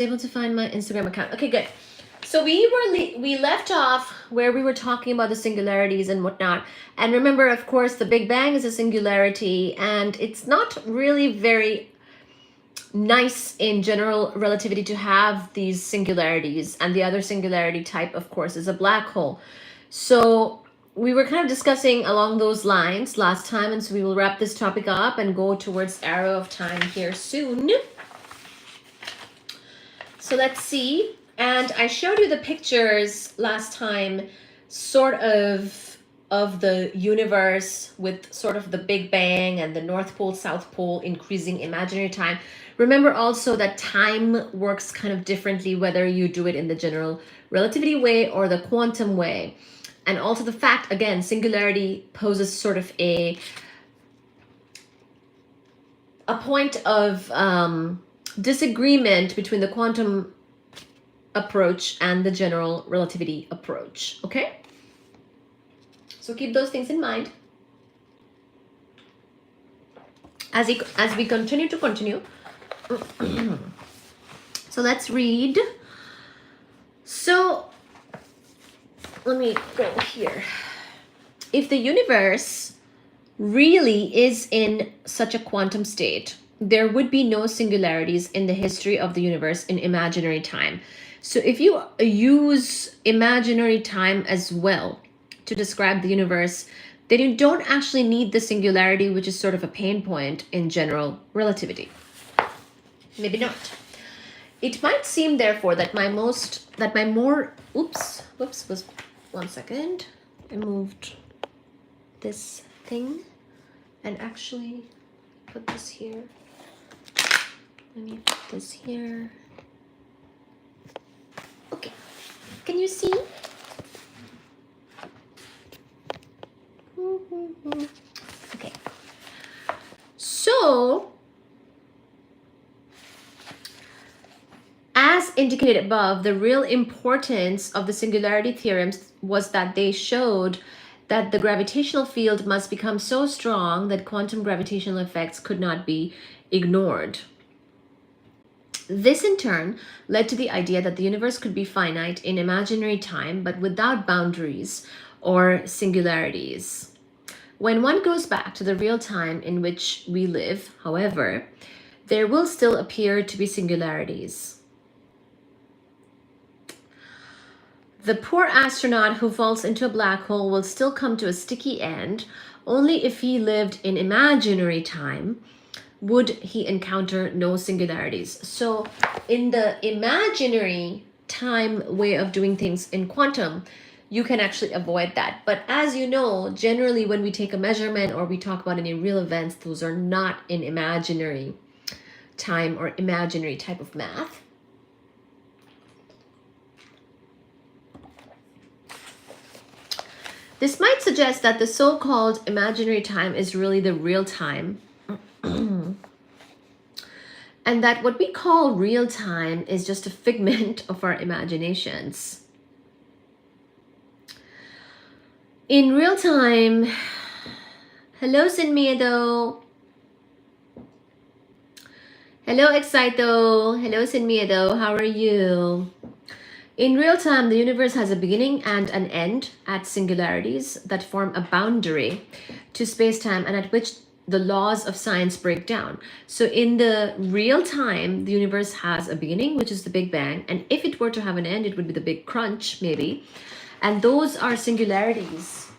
Able to find my Instagram account. Okay, good. So we left off where we were talking about the singularities and whatnot. And remember, of course, the Big Bang is a singularity, and it's not really very nice in general relativity to have these singularities. And the other singularity type, of course, is a black hole. So we were kind of discussing along those lines last time, and so we will wrap this topic up and go towards arrow of time here soon. So let's see. And I showed you the pictures last time, sort of the universe with sort of the Big Bang and the North Pole, South Pole, increasing imaginary time. Remember also that time works kind of differently, whether you do it in the general relativity way or the quantum way. And also the fact, again, singularity poses sort of a point of disagreement between the quantum approach and the general relativity approach. Okay, so keep those things in mind as we continue. So let's read. So let me go here. If the universe really is in such a quantum state, there would be no singularities in the history of the universe in imaginary time. So if you use imaginary time as well to describe the universe, then you don't actually need the singularity, which is sort of a pain point in general relativity. Maybe not. It might seem, therefore, that oops, was 1 second. I moved this thing and actually put this here. Let me put this here. Okay, can you see? Okay, so as indicated above, the real importance of the singularity theorems was that they showed that the gravitational field must become so strong that quantum gravitational effects could not be ignored. This in turn led to the idea that the universe could be finite in imaginary time, but without boundaries or singularities. When one goes back to the real time in which we live, however, there will still appear to be singularities. The poor astronaut who falls into a black hole will still come to a sticky end only if he lived in imaginary time would he encounter no singularities. So in the imaginary time way of doing things in quantum, you can actually avoid that. But as you know, generally when we take a measurement or we talk about any real events, those are not in imaginary time or imaginary type of math. This might suggest that the so-called imaginary time is really the real time. And that what we call real time is just a figment of our imaginations. In real time, hello Sin Miedo. Hello Excito. Hello Sin Miedo. How are you? In real time, the universe has a beginning and an end at singularities that form a boundary to space-time and at which the laws of science break down. So in the real time, the universe has a beginning, which is the Big Bang. And if it were to have an end, it would be the Big Crunch, maybe. And those are singularities.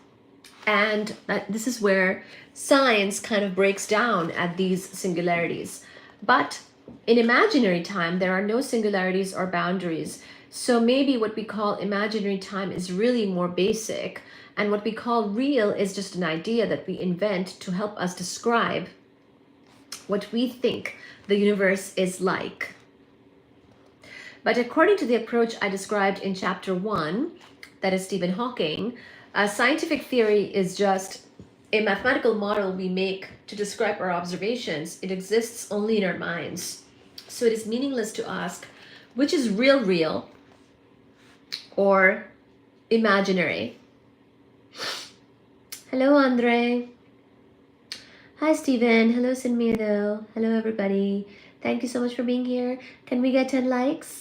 And this is where science kind of breaks down at these singularities. But in imaginary time, there are no singularities or boundaries. So maybe what we call imaginary time is really more basic, and what we call real is just an idea that we invent to help us describe what we think the universe is like. But according to the approach I described in chapter 1, that is Stephen Hawking, a scientific theory is just a mathematical model we make to describe our observations. It exists only in our minds. So it is meaningless to ask which is real or imaginary. Hello, Andre. Hi, Stephen. Hello, Sinmiro. Hello, everybody. Thank you so much for being here. Can we get 10 likes?